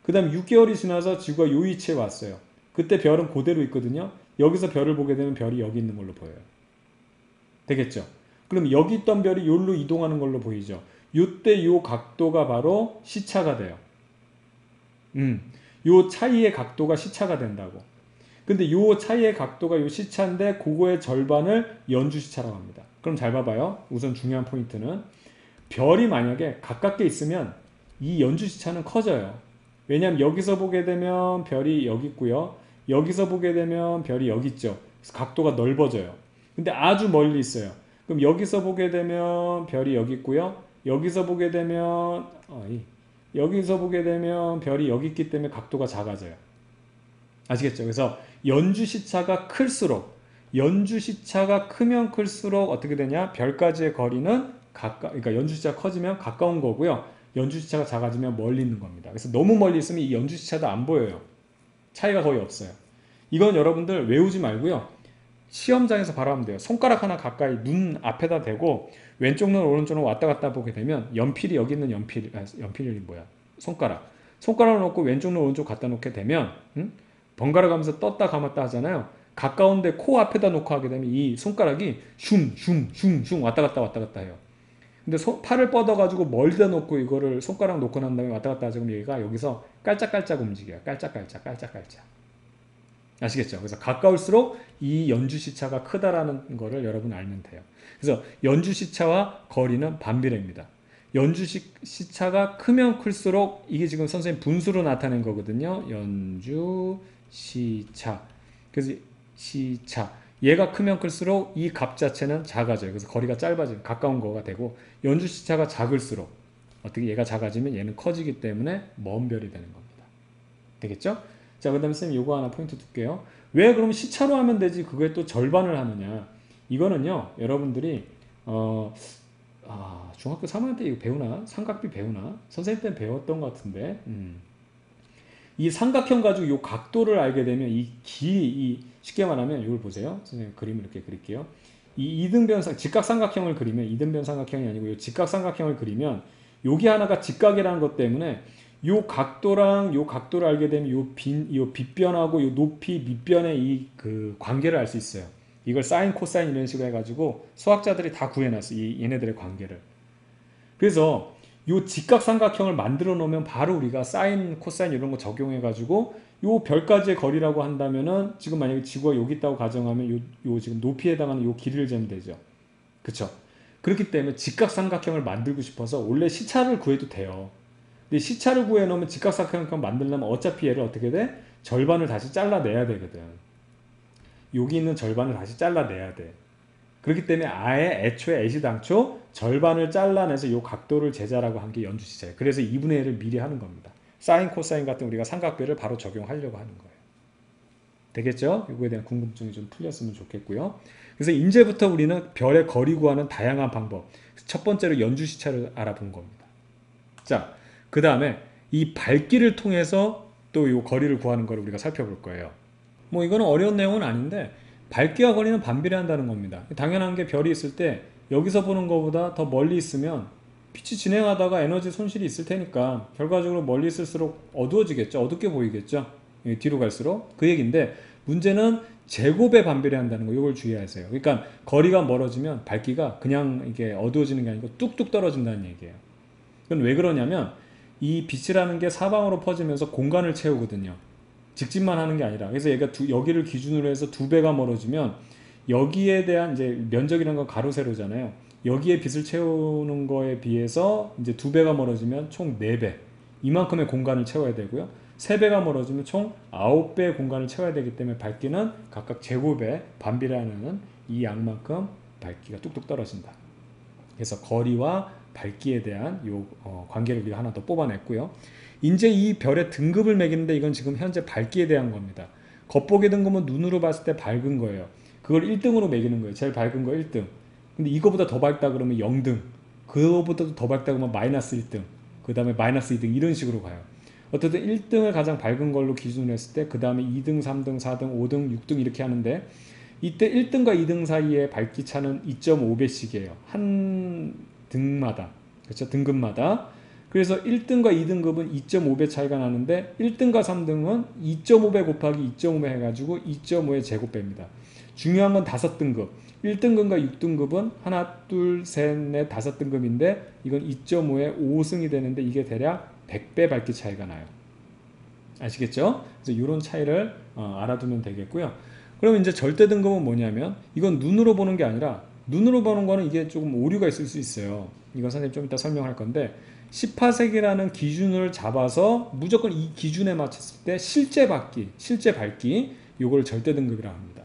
[SPEAKER 1] 그 다음 6개월이 지나서 지구가 요 위치에 왔어요. 그때 별은 그대로 있거든요. 여기서 별을 보게 되면 별이 여기 있는 걸로 보여요. 되겠죠? 그럼 여기 있던 별이 여기로 이동하는 걸로 보이죠? 요때 요 각도가 바로 시차가 돼요. 요 차이의 각도가 시차가 된다고. 근데 요 차이의 각도가 요 시차인데 그거의 절반을 연주시차라고 합니다. 그럼 잘 봐봐요. 우선 중요한 포인트는 별이 만약에 가깝게 있으면 이 연주시차는 커져요. 왜냐하면 여기서 보게 되면 별이 여기 있고요. 여기서 보게 되면 별이 여기 있죠. 그래서 각도가 넓어져요. 근데 아주 멀리 있어요. 그럼 여기서 보게 되면 별이 여기 있고요. 여기서 보게 되면 별이 여기 있기 때문에 각도가 작아져요. 아시겠죠? 그래서 연주시차가 클수록 연주시차가 크면 클수록 어떻게 되냐? 별까지의 거리는 그러니까 연주시차가 커지면 가까운 거고요. 연주시차가 작아지면 멀리 있는 겁니다. 그래서 너무 멀리 있으면 이 연주시차도 안 보여요. 차이가 거의 없어요. 이건 여러분들 외우지 말고요. 시험장에서 바로 하면 돼요. 손가락 하나 가까이 눈 앞에다 대고 왼쪽 눈 오른쪽 눈 왔다 갔다 보게 되면 연필이 여기 있는 연필이 뭐야? 손가락을 놓고 왼쪽 눈 오른쪽 갖다 놓게 되면 번갈아 가면서 떴다 감았다 하잖아요. 가까운데 코 앞에다 놓고 하게 되면 이 손가락이 슝 왔다 갔다 해요. 근데 팔을 뻗어가지고 멀리다 놓고 이거를 손가락 놓고 난 다음에 왔다 갔다 하자 그럼 얘가 여기서 깔짝깔짝 움직여요. 깔짝깔짝. 아시겠죠? 그래서 가까울수록 이 연주시차가 크다라는 거를 여러분 알면 돼요. 그래서 연주시차와 거리는 반비례입니다. 연주시차가 크면 클수록 이게 지금 선생님 분수로 나타낸 거거든요. 연주시차. 그래서 시차. 얘가 크면 클수록 이 값 자체는 작아져요. 그래서 거리가 짧아져요. 가까운 거가 되고 연주시차가 작을수록 어떻게 얘가 작아지면 얘는 커지기 때문에 먼 별이 되는 겁니다. 되겠죠? 자, 그 다음에 선생님 요거 하나 포인트 둘게요. 왜 그럼 시차로 하면 되지 그거에 또 절반을 하느냐. 이거는요 여러분들이 중학교 3학년 때 이거 배우나? 삼각비 배우나? 선생님 때는 배웠던 것 같은데 이 삼각형 가지고 요 각도를 알게 되면 쉽게 말하면 이걸 보세요. 선생님 그림을 이렇게 그릴게요. 이 이등변 직각삼각형을 그리면 이등변 삼각형이 아니고 요 직각삼각형을 그리면 여기 하나가 직각이라는 것 때문에 요 각도랑 요 각도를 알게 되면 요 빗변하고 요 높이 밑변의 이 그 관계를 알 수 있어요. 이걸 사인, 코사인 이런 식으로 해가지고 수학자들이 다 구해놨어. 얘네들의 관계를. 그래서 요 직각삼각형을 만들어 놓으면 바로 우리가 사인, 코사인 이런 거 적용해 가지고 요 별까지의 거리라고 한다면은 지금 만약에 지구가 여기 있다고 가정하면 요 지금 높이에 해당하는 요 길이를 재면 되죠. 그쵸? 그렇기 때문에 직각삼각형을 만들고 싶어서 원래 시차를 구해도 돼요. 근데 시차를 구해 놓으면 직각삼각형 만들려면 어차피 얘를 어떻게 돼? 절반을 다시 잘라내야 되거든. 여기 있는 절반을 다시 잘라내야 돼. 그렇기 때문에 아예 애초에 애시당초 절반을 잘라내서 이 각도를 재자라고 한 게 연주시차예요. 그래서 2분의 1을 미리 하는 겁니다. 사인, 코사인 같은 우리가 삼각배를 바로 적용하려고 하는 거예요. 되겠죠? 이거에 대한 궁금증이 좀 풀렸으면 좋겠고요. 그래서 이제부터 우리는 별의 거리 구하는 다양한 방법. 첫 번째로 연주시차를 알아본 겁니다. 자, 그 다음에 이 밝기를 통해서 또 이 거리를 구하는 걸 우리가 살펴볼 거예요. 뭐 이거는 어려운 내용은 아닌데 밝기와 거리는 반비례한다는 겁니다. 당연한 게 별이 있을 때 여기서 보는 것보다 더 멀리 있으면 빛이 진행하다가 에너지 손실이 있을 테니까 결과적으로 멀리 있을수록 어두워지겠죠. 어둡게 보이겠죠. 뒤로 갈수록 그 얘기인데 문제는 제곱에 반비례한다는 거 이걸 주의하세요. 그러니까 거리가 멀어지면 밝기가 그냥 이게 어두워지는 게 아니고 뚝뚝 떨어진다는 얘기예요. 그건 왜 그러냐면 이 빛이라는 게 사방으로 퍼지면서 공간을 채우거든요. 직진만 하는 게 아니라 그래서 얘가 여기를 기준으로 해서 2배가 멀어지면 여기에 대한 이제 면적이라는 건 가로 세로잖아요. 여기에 빛을 채우는 거에 비해서 이제 2배가 멀어지면 총 4배 이만큼의 공간을 채워야 되고요. 3배가 멀어지면 총 9배의 공간을 채워야 되기 때문에 밝기는 각각 제곱에 반비례하는 이 양만큼 밝기가 뚝뚝 떨어진다. 그래서 거리와 밝기에 대한 관계를 우리가 하나 더 뽑아냈고요. 이제 이 별의 등급을 매기는데 이건 지금 현재 밝기에 대한 겁니다. 겉보기 등급은 눈으로 봤을 때 밝은 거예요. 그걸 1등으로 매기는 거예요. 제일 밝은 거 1등. 근데 이거보다 더 밝다 그러면 0등. 그거보다도 더 밝다 그러면 마이너스 1등. 그 다음에 마이너스 2등 이런 식으로 가요. 어쨌든 1등을 가장 밝은 걸로 기준으로 했을 때 그 다음에 2등, 3등, 4등, 5등, 6등 이렇게 하는데 이때 1등과 2등 사이의 밝기 차는 2.5배씩이에요. 한 등마다. 그렇죠? 등급마다. 그래서 1등과 2등급은 2.5배 차이가 나는데 1등과 3등은 2.5배 곱하기 2.5배 해가지고 2.5의 제곱배입니다. 중요한 건 5등급. 1등급과 6등급은 하나, 둘, 셋, 넷, 5등급인데 이건 2.5의 5승이 되는데 이게 대략 100배 밝기 차이가 나요. 아시겠죠? 그래서 이런 차이를 알아두면 되겠고요. 그럼 이제 절대 등급은 뭐냐면 이건 눈으로 보는 게 아니라 눈으로 보는 거는 이게 조금 오류가 있을 수 있어요. 이건 선생님 좀 이따 설명할 건데 10파섹이라는 기준을 잡아서 무조건 이 기준에 맞췄을 때 실제 밝기 요걸 절대 등급이라고 합니다.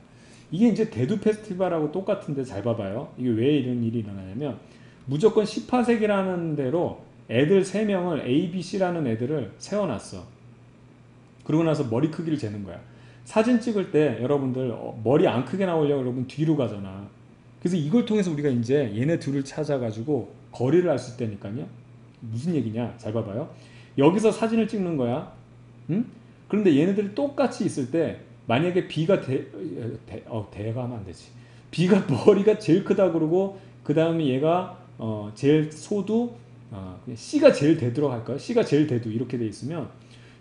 [SPEAKER 1] 이게 이제 대두 페스티벌하고 똑같은데 잘 봐봐요. 이게 왜 이런 일이 일어나냐면 무조건 10파섹이라는 대로 애들 3명을 A, B, C라는 애들을 세워놨어. 그러고 나서 머리 크기를 재는 거야. 사진 찍을 때 여러분들 머리 안 크게 나오려고 여러분 뒤로 가잖아. 그래서 이걸 통해서 우리가 이제 얘네 둘을 찾아가지고 거리를 알 수 있다니까요. 무슨 얘기냐? 잘 봐봐요. 여기서 사진을 찍는 거야. 응? 그런데 얘네들이 똑같이 있을 때 만약에 B가 대가 하면 안 되지. B가 머리가 제일 크다 그러고 그 다음에 얘가 제일 소두 C가 제일 대두라고 할까요? C가 제일 대두 이렇게 돼 있으면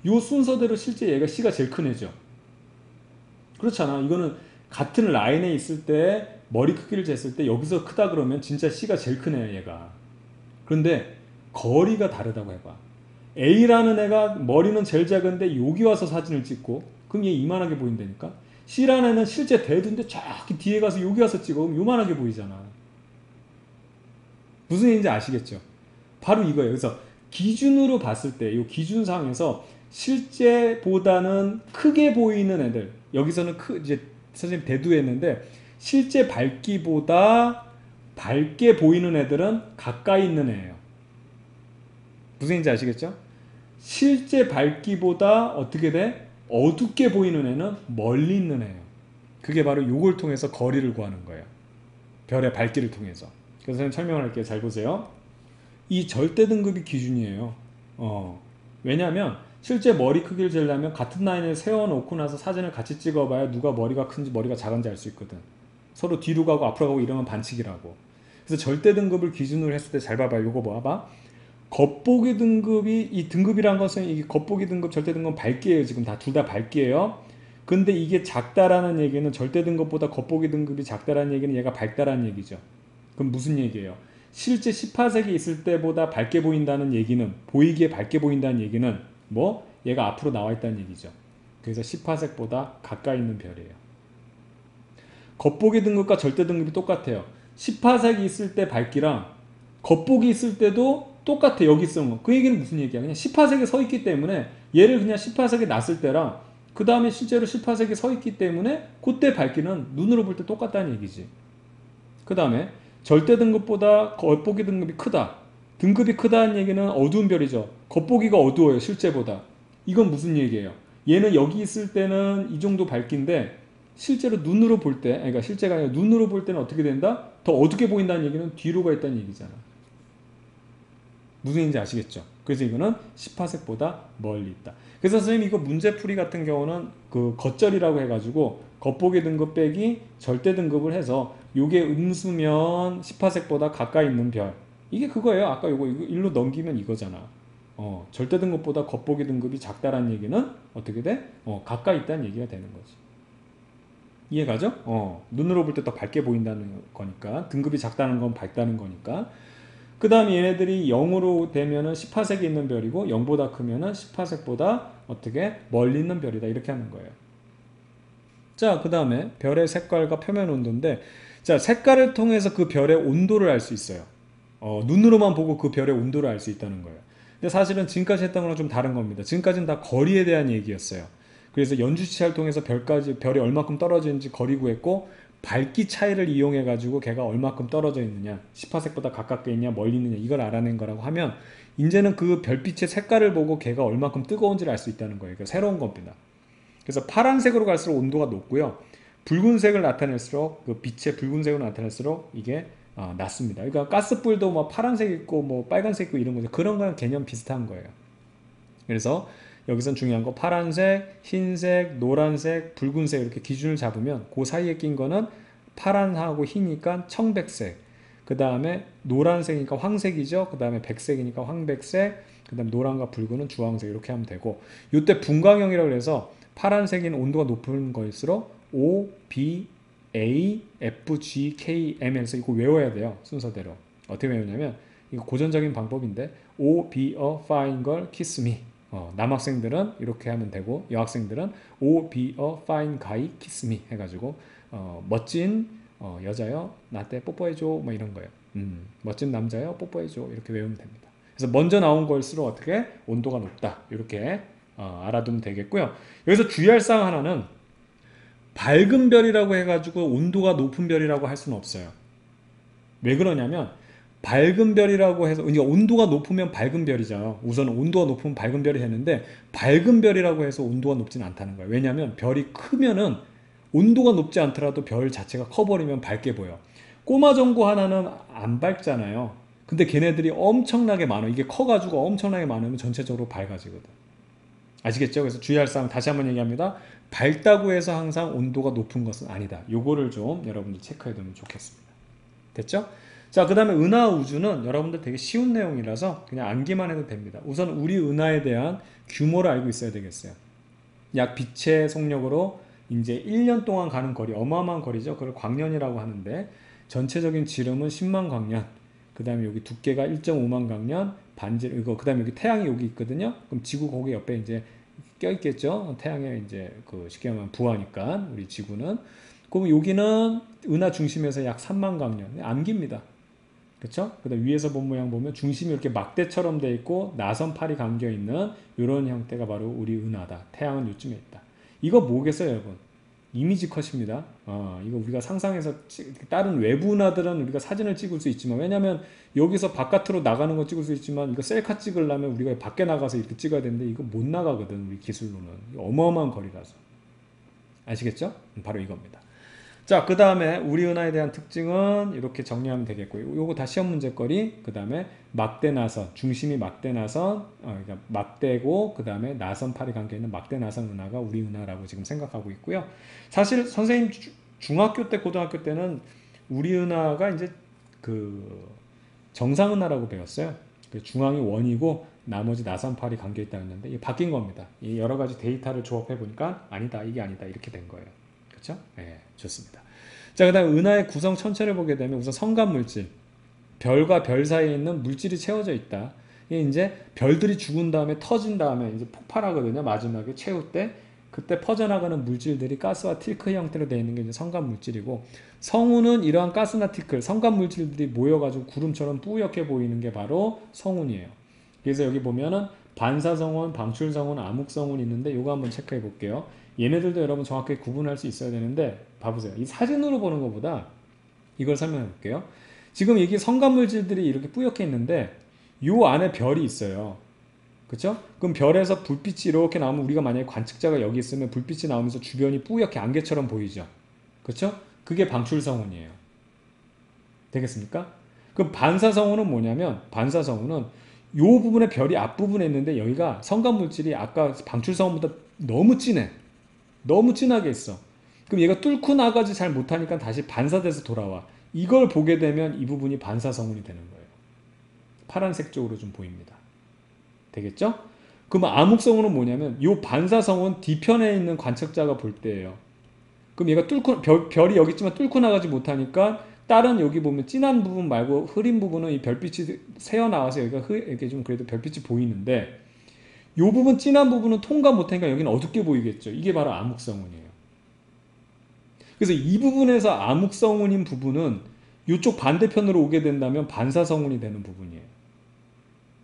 [SPEAKER 1] 요 순서대로 실제 얘가 C가 제일 큰 애죠. 그렇잖아. 이거는 같은 라인에 있을 때 머리 크기를 쟀을 때 여기서 크다 그러면 진짜 C가 제일 큰 애야 얘가. 그런데 거리가 다르다고 해봐. A라는 애가 머리는 제일 작은데 여기 와서 사진을 찍고 그럼 얘 이만하게 보인다니까. C라는 애는 실제 대두인데 저기 뒤에 가서 여기 와서 찍어 그럼 요만하게 보이잖아. 무슨 얘기인지 아시겠죠? 바로 이거예요. 그래서 기준으로 봤을 때 이 기준상에서 실제보다는 크게 보이는 애들 여기서는 이제 선생님 대두했는데 실제 밝기보다 밝게 보이는 애들은 가까이 있는 애예요. 무슨 얘기인지 아시겠죠? 실제 밝기보다 어떻게 돼? 어둡게 보이는 애는 멀리 있는 애예요. 그게 바로 이걸 통해서 거리를 구하는 거예요. 별의 밝기를 통해서. 그래서 선생님 설명을 할게요. 잘 보세요. 이 절대 등급이 기준이에요. 왜냐하면 실제 머리 크기를 재려면 같은 라인에 세워놓고 나서 사진을 같이 찍어봐야 누가 머리가 큰지 머리가 작은지 알 수 있거든. 서로 뒤로 가고 앞으로 가고 이러면 반칙이라고. 그래서 절대 등급을 기준으로 했을 때 잘 봐봐요. 요거 봐봐. 겉보기 등급이 이 등급이란 것은 이게 겉보기 등급 절대 등급은 밝기예요. 지금 둘 다 밝기예요. 근데 이게 작다라는 얘기는 절대 등급보다 겉보기 등급이 작다라는 얘기는 얘가 밝다라는 얘기죠. 그럼 무슨 얘기예요? 실제 18색이 있을 때보다 밝게 보인다는 얘기는, 보이기에 밝게 보인다는 얘기는 뭐? 얘가 앞으로 나와 있다는 얘기죠. 그래서 18색보다 가까이 있는 별이에요. 겉보기 등급과 절대 등급이 똑같아요. 18색이 있을 때 밝기랑 겉보기 있을 때도 똑같아. 여기 있으면. 그 얘기는 무슨 얘기야? 그냥 18색에 서 있기 때문에 얘를 그냥 18색에 놨을 때랑 그 다음에 실제로 18색에 서 있기 때문에 그때 밝기는 눈으로 볼 때 똑같다는 얘기지. 그 다음에 절대 등급보다 겉보기 등급이 크다. 등급이 크다는 얘기는 어두운 별이죠. 겉보기가 어두워요. 실제보다. 이건 무슨 얘기예요? 얘는 여기 있을 때는 이 정도 밝기인데 실제로 눈으로 볼 때, 그러니까 실제가 아니라 눈으로 볼 때는 어떻게 된다? 더 어둡게 보인다는 얘기는 뒤로가 있다는 얘기잖아. 무슨 얘기인지 아시겠죠? 그래서 이거는 18색보다 멀리 있다. 그래서 선생님 이거 문제풀이 같은 경우는 그 겉절이라고 해가지고 겉보기 등급 빼기 절대 등급을 해서 요게 음수면 18색보다 가까이 있는 별. 이게 그거예요. 아까 이거 일로 넘기면 이거잖아. 절대 등급보다 겉보기 등급이 작다라는 얘기는 어떻게 돼? 가까이 있다는 얘기가 되는 거지. 이해가죠? 눈으로 볼 때 더 밝게 보인다는 거니까. 등급이 작다는 건 밝다는 거니까. 그 다음에 얘네들이 0으로 되면은 18색이 있는 별이고 0보다 크면은 18색보다 어떻게 멀리 있는 별이다. 이렇게 하는 거예요. 자, 그 다음에 별의 색깔과 표면 온도인데, 자, 색깔을 통해서 그 별의 온도를 알 수 있어요. 눈으로만 보고 그 별의 온도를 알 수 있다는 거예요. 근데 사실은 지금까지 했던 거랑 좀 다른 겁니다. 지금까지는 다 거리에 대한 얘기였어요. 그래서 연주치를 통해서 별이 얼마큼 떨어져 있는지 거리 구했고, 밝기 차이를 이용해 가지고 걔가 얼마큼 떨어져 있느냐, 18색보다 가깝게 있냐 멀리 있느냐 이걸 알아낸 거라고 하면, 이제는 그 별빛의 색깔을 보고 걔가 얼마큼 뜨거운지를 알 수 있다는 거예요. 그러니까 새로운 겁니다. 그래서 파란색으로 갈수록 온도가 높고요, 붉은색을 나타낼수록, 그 빛의 붉은색으로 나타낼수록 이게 낮습니다. 그러니까 가스불도 뭐 파란색 있고 뭐 빨간색 있고 이런 거죠. 그런 거랑 개념 비슷한 거예요. 그래서 여기선 중요한 거 파란색, 흰색, 노란색, 붉은색 이렇게 기준을 잡으면 그 사이에 낀 거는 파란하고 흰이니까 청백색, 그 다음에 노란색이니까 황색이죠. 그 다음에 백색이니까 황백색, 그 다음에 노란과 붉은은 주황색 이렇게 하면 되고, 이때 분광형이라고 해서 파란색인 온도가 높은 거일수록 O, B, A, F, G, K, M에서 이거 외워야 돼요. 순서대로. 어떻게 외우냐면 이거 고전적인 방법인데 O, B, Fine girl, kiss me. 남학생들은 이렇게 하면 되고 여학생들은 O, be a fine guy, kiss me 해가지고 멋진 여자요 나한테 뽀뽀해줘 뭐 이런 거예요. 멋진 남자요 뽀뽀해줘 이렇게 외우면 됩니다. 그래서 먼저 나온 걸수록 어떻게 온도가 높다 이렇게 알아두면 되겠고요. 여기서 주의할 사항 하나는 밝은 별이라고 해가지고 온도가 높은 별이라고 할 수는 없어요. 왜 그러냐면 밝은 별이라고 해서 이제 온도가 높으면 밝은 별이죠. 우선 온도가 높으면 밝은 별이 되는데 밝은 별이라고 해서 온도가 높지는 않다는 거예요. 왜냐하면 별이 크면은 온도가 높지 않더라도 별 자체가 커버리면 밝게 보여. 꼬마 전구 하나는 안 밝잖아요. 근데 걔네들이 엄청나게 많아. 이게 커가지고 엄청나게 많으면 전체적으로 밝아지거든. 아시겠죠? 그래서 주의할 사항 다시 한번 얘기합니다. 밝다고 해서 항상 온도가 높은 것은 아니다. 요거를 좀 여러분들 체크해 두면 좋겠습니다. 됐죠? 자, 그 다음에 은하 우주는 여러분들 되게 쉬운 내용이라서 그냥 암기만 해도 됩니다. 우선 우리 은하에 대한 규모를 알고 있어야 되겠어요. 약 빛의 속력으로 이제 1년 동안 가는 거리, 어마어마한 거리죠. 그걸 광년이라고 하는데 전체적인 지름은 10만 광년, 그 다음에 여기 두께가 1.5만 광년, 그 다음에 여기 태양이 여기 있거든요. 그럼 지구 거기 옆에 이제 껴있겠죠. 태양에 이제 그 쉽게 말하면 부하니까 우리 지구는. 그럼 여기는 은하 중심에서 약 3만 광년, 암기입니다. 그렇죠? 그다음 위에서 본 모양 보면 중심이 이렇게 막대처럼 돼 있고 나선팔이 감겨 있는 이런 형태가 바로 우리 은하다. 태양은 요쯤에 있다. 이거 뭐겠어요, 여러분? 이미지 컷입니다. 이거 우리가 상상해서 다른 외부 은하들은 우리가 사진을 찍을 수 있지만, 왜냐면 여기서 바깥으로 나가는 거 찍을 수 있지만 이거 셀카 찍으려면 우리가 밖에 나가서 이렇게 찍어야 되는데 이거 못 나가거든, 우리 기술로는. 어마어마한 거리라서. 아시겠죠? 바로 이겁니다. 자, 그 다음에 우리 은하에 대한 특징은 이렇게 정리하면 되겠고요. 요거 다 시험 문제거리. 그 다음에 막대 나선, 중심이 막대 나선, 그러니까 막대고 그 다음에 나선팔이 감겨있는 막대 나선 은하가 우리 은하라고 지금 생각하고 있고요. 사실 선생님 중학교 때, 고등학교 때는 우리 은하가 이제 그 정상 은하라고 배웠어요. 그 중앙이 원이고 나머지 나선팔이 감겨있다 했는데 이게 바뀐 겁니다. 이 여러 가지 데이터를 조합해 보니까 아니다, 이게 아니다 이렇게 된 거예요. 그렇죠? 네, 좋습니다. 자, 그 다음에 은하의 구성 천체를 보게 되면 우선 성간물질. 별과 별 사이에 있는 물질이 채워져 있다. 이게 이제 별들이 죽은 다음에 터진 다음에 이제 폭발하거든요. 마지막에 채울 때 그때 퍼져나가는 물질들이 가스와 티클 형태로 되어 있는 게 이제 성간 물질이고, 성운은 이러한 가스나 티클, 성간 물질들이 모여가지고 구름처럼 뿌옇게 보이는 게 바로 성운이에요. 그래서 여기 보면은 반사성운, 방출성운, 암흑성운이 있는데 이거 한번 체크해 볼게요. 얘네들도 여러분 정확하게 구분할 수 있어야 되는데 봐보세요. 이 사진으로 보는 것보다 이걸 설명해 볼게요. 지금 이게 성간 물질들이 이렇게 뿌옇게 있는데 요 안에 별이 있어요. 그쵸? 그럼 별에서 불빛이 이렇게 나오면 우리가 만약에 관측자가 여기 있으면 불빛이 나오면서 주변이 뿌옇게 안개처럼 보이죠. 그쵸? 그게 방출성운이에요. 되겠습니까? 그럼 반사성운은 뭐냐면, 반사성운은 요 부분에 별이 앞부분에 있는데 여기가 성간 물질이 아까 방출성운보다 너무 진해. 너무 진하게 있어. 그럼 얘가 뚫고 나가지 잘 못하니까 다시 반사돼서 돌아와. 이걸 보게 되면 이 부분이 반사성운이 되는 거예요. 파란색 쪽으로 좀 보입니다. 되겠죠? 그럼 암흑성운은 뭐냐면 이 반사성운 뒤편에 있는 관측자가 볼 때예요. 그럼 얘가 뚫고 별이 여기 있지만 뚫고 나가지 못하니까 다른 여기 보면 진한 부분 말고 흐린 부분은 이 별빛이 새어 나와서 여기가 이렇게 좀 그래도 별빛이 보이는데 이 부분 진한 부분은 통과 못하니까 여기는 어둡게 보이겠죠. 이게 바로 암흑성운이에요. 그래서 이 부분에서 암흑성운인 부분은 이쪽 반대편으로 오게 된다면 반사성운이 되는 부분이에요.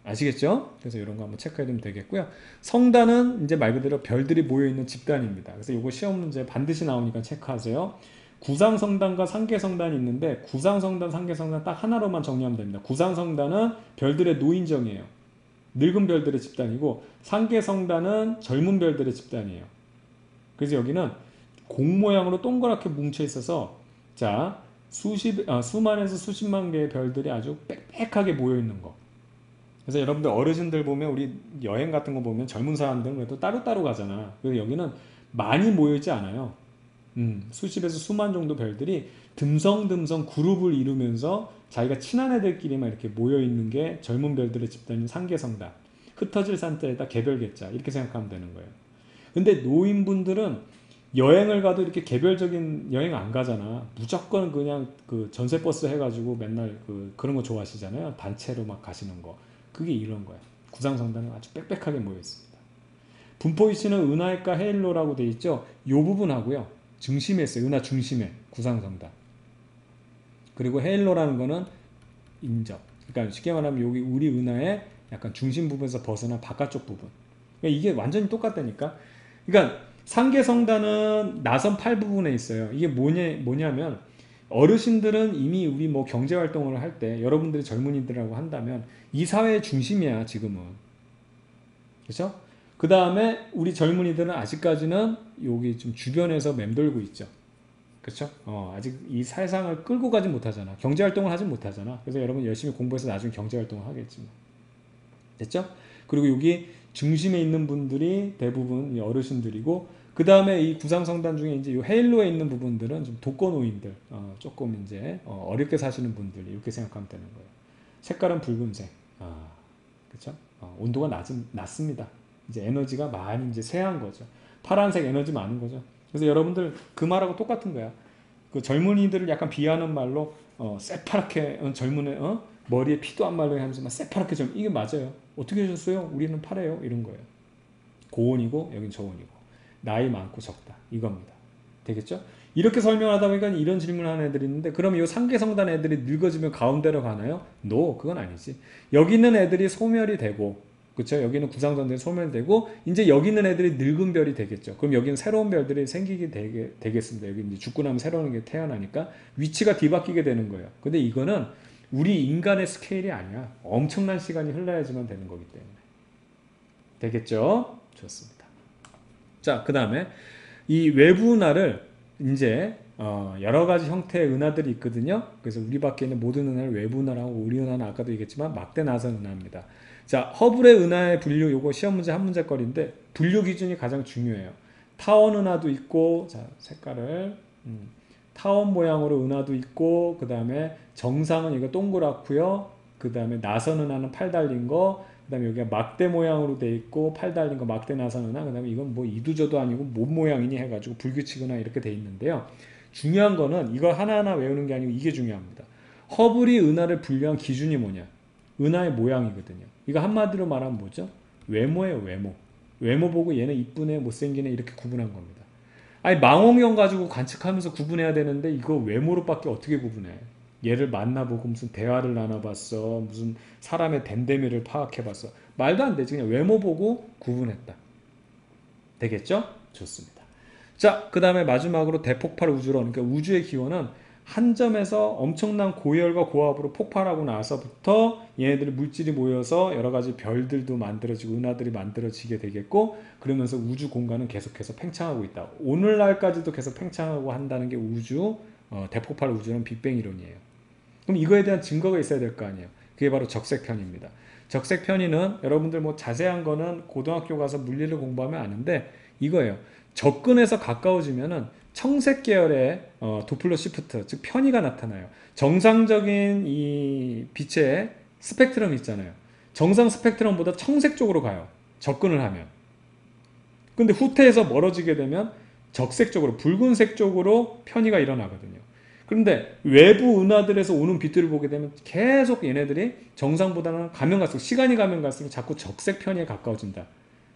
[SPEAKER 1] 아시겠죠? 그래서 이런 거 한번 체크해 두면 되겠고요. 성단은 이제 말 그대로 별들이 모여있는 집단입니다. 그래서 이거 시험 문제 반드시 나오니까 체크하세요. 구상성단과 상계성단이 있는데 구상성단, 상계성단 딱 하나로만 정리하면 됩니다. 구상성단은 별들의 노인정이에요. 늙은 별들의 집단이고 상계성단은 젊은 별들의 집단이에요. 그래서 여기는 공 모양으로 동그랗게 뭉쳐 있어서 자 수만에서 수십만 개의 별들이 아주 빽빽하게 모여 있는 거. 그래서 여러분들 어르신들 보면 우리 여행 같은 거 보면 젊은 사람들은 그래도 따로따로 가잖아. 그래서 여기는 많이 모여있지 않아요. 수십에서 수만 정도 별들이 듬성듬성 그룹을 이루면서 자기가 친한 애들끼리만 이렇게 모여있는 게 젊은 별들의 집단인 상계성단. 흩어질 산자에다 개별개자 이렇게 생각하면 되는 거예요. 근데 노인분들은 여행을 가도 이렇게 개별적인 여행 안 가잖아. 무조건 그냥 그 전세버스 해가지고 맨날 그런 거 좋아하시잖아요. 단체로 막 가시는 거. 그게 이런 거야. 구상성단은 아주 빽빽하게 모여 있습니다. 분포 위치는 은하외과 헤일로라고 되어 있죠. 이 부분하고요. 중심에 있어요. 은하 중심에 구상성단. 그리고 헤일로라는 거는 인접. 그러니까 쉽게 말하면 여기 우리 은하의 약간 중심 부분에서 벗어난 바깥쪽 부분. 그러니까 이게 완전히 똑같다니까. 그러니까 상계성단은 나선 팔 부분에 있어요. 이게 뭐냐면 어르신들은 이미 우리 뭐 경제활동을 할 때 여러분들이 젊은이들하고 한다면 이 사회의 중심이야 지금은. 그렇죠? 그 다음에 우리 젊은이들은 아직까지는 여기 좀 주변에서 맴돌고 있죠. 그렇죠? 아직 이 세상을 끌고 가진 못하잖아. 경제활동을 하진 못하잖아. 그래서 여러분 열심히 공부해서 나중에 경제활동을 하겠지만. 됐죠? 그리고 여기 중심에 있는 분들이 대부분 어르신들이고, 그 다음에 이 구상성단 중에 이제 이 헤일로에 있는 부분들은 좀 독거노인들, 조금 이제 어렵게 사시는 분들 이렇게 생각하면 되는 거예요. 색깔은 붉은색, 그렇죠? 온도가 낮습니다. 이제 에너지가 많이 이제 쇠한 거죠. 파란색 에너지 많은 거죠. 그래서 여러분들 그 말하고 똑같은 거야. 그 젊은이들을 약간 비하하는 말로 새파랗게 젊은 애, 머리에 피도 안 말려 하면서 막 새파랗게 이게 맞아요. 어떻게 하셨어요? 우리는 파래요. 이런 거예요. 고온이고 여긴 저온이고 나이 많고 적다 이겁니다. 되겠죠? 이렇게 설명하다 보니까 이런 질문하는 애들이 있는데 그럼 이 상계성단 애들이 늙어지면 가운데로 가나요? No, 그건 아니지. 여기 있는 애들이 소멸이 되고, 그렇죠? 여기는 구상성단이 소멸되고 이제 여기 있는 애들이 늙은 별이 되겠죠. 그럼 여기는 새로운 별들이 생기게 되겠습니다. 여기 이제 죽고 나면 새로운 게 태어나니까 위치가 뒤바뀌게 되는 거예요. 근데 이거는 우리 인간의 스케일이 아니야. 엄청난 시간이 흘러야지만 되는 거기 때문에. 되겠죠? 좋습니다. 자, 그 다음에 이 외부 은하를 이제 여러 가지 형태의 은하들이 있거든요. 그래서 우리 밖에 있는 모든 은하를 외부 은하라고, 우리 은하는 아까도 얘기했지만 막대 나선 은하입니다. 자, 허블의 은하의 분류, 요거 시험 문제 한 문제거리인데 분류 기준이 가장 중요해요. 타원 은하도 있고, 자, 색깔을 타원 모양으로 은하도 있고, 그 다음에 정상은 이거 동그랗고요. 그 다음에 나선 은하는 팔 달린 거, 그 다음에 여기가 막대 모양으로 돼 있고 팔 달린 거 막대 나선 은하, 그 다음에 이건 뭐 이두저도 아니고 뭔 모양이니 해가지고 불규칙 은하 이렇게 돼 있는데요. 중요한 거는 이걸 하나하나 외우는 게 아니고 이게 중요합니다. 허블이 은하를 분류한 기준이 뭐냐? 은하의 모양이거든요. 이거 한마디로 말하면 뭐죠? 외모예요, 외모. 외모 보고 얘는 이쁘네, 못생기네 이렇게 구분한 겁니다. 아니 망원경 가지고 관측하면서 구분해야 되는데 이거 외모로밖에 어떻게 구분해? 얘를 만나보고 무슨 대화를 나눠봤어, 무슨 사람의 됨됨이를 파악해봤어. 말도 안 되지. 그냥 외모 보고 구분했다. 되겠죠? 좋습니다. 자, 그 다음에 마지막으로 대폭발 우주론. 그러니까 우주의 기원은 한 점에서 엄청난 고열과 고압으로 폭발하고 나서부터 얘네들이 물질이 모여서 여러 가지 별들도 만들어지고 은하들이 만들어지게 되겠고, 그러면서 우주 공간은 계속해서 팽창하고 있다. 오늘날까지도 계속 팽창하고 한다는 게 우주, 대폭발 우주론 빅뱅 이론이에요. 그럼 이거에 대한 증거가 있어야 될 거 아니에요. 그게 바로 적색편입니다. 적색편의는 여러분들 뭐 자세한 거는 고등학교 가서 물리를 공부하면 아는데 이거예요. 접근해서 가까워지면은 청색 계열의 도플러 시프트, 즉 편의가 나타나요. 정상적인 이 빛의 스펙트럼 있잖아요. 정상 스펙트럼보다 청색 쪽으로 가요. 접근을 하면. 근데 후퇴해서 멀어지게 되면 적색 쪽으로, 붉은색 쪽으로 편의가 일어나거든요. 그런데 외부 은하들에서 오는 빛들을 보게 되면 계속 얘네들이 정상보다는 가면 갈수록, 시간이 가면 갈수록 자꾸 적색 편의에 가까워진다.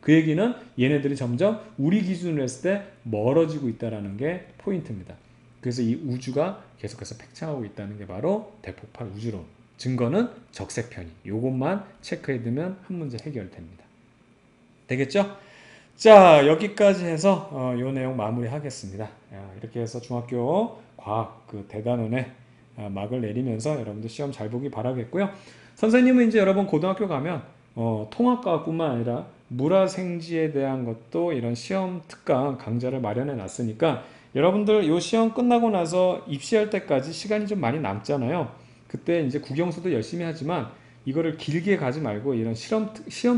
[SPEAKER 1] 그 얘기는 얘네들이 점점 우리 기준으로 했을 때 멀어지고 있다는 게 포인트입니다. 그래서 이 우주가 계속해서 팽창하고 있다는 게 바로 대폭발 우주론. 증거는 적색 편의. 요것만 체크해두면 한 문제 해결됩니다. 되겠죠? 자, 여기까지 해서 요 내용 마무리하겠습니다. 이렇게 해서 중학교 과학 그 대단원의 막을 내리면서 여러분들 시험 잘 보기 바라겠고요. 선생님은 이제 여러분 고등학교 가면 통합과학뿐만 아니라 물화생지에 대한 것도 이런 시험 특강 강좌를 마련해 놨으니까 여러분들 요 시험 끝나고 나서 입시할 때까지 시간이 좀 많이 남잖아요. 그때 이제 국영수도 열심히 하지만 이거를 길게 가지 말고 이런 시험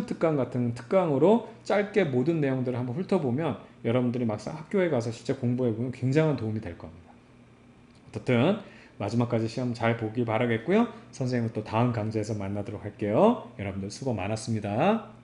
[SPEAKER 1] 특강 같은 특강으로 짧게 모든 내용들을 한번 훑어보면 여러분들이 막상 학교에 가서 실제 공부해보면 굉장한 도움이 될 겁니다. 어쨌든 마지막까지 시험 잘 보기 바라겠고요. 선생님은 또 다음 강좌에서 만나도록 할게요. 여러분들 수고 많았습니다.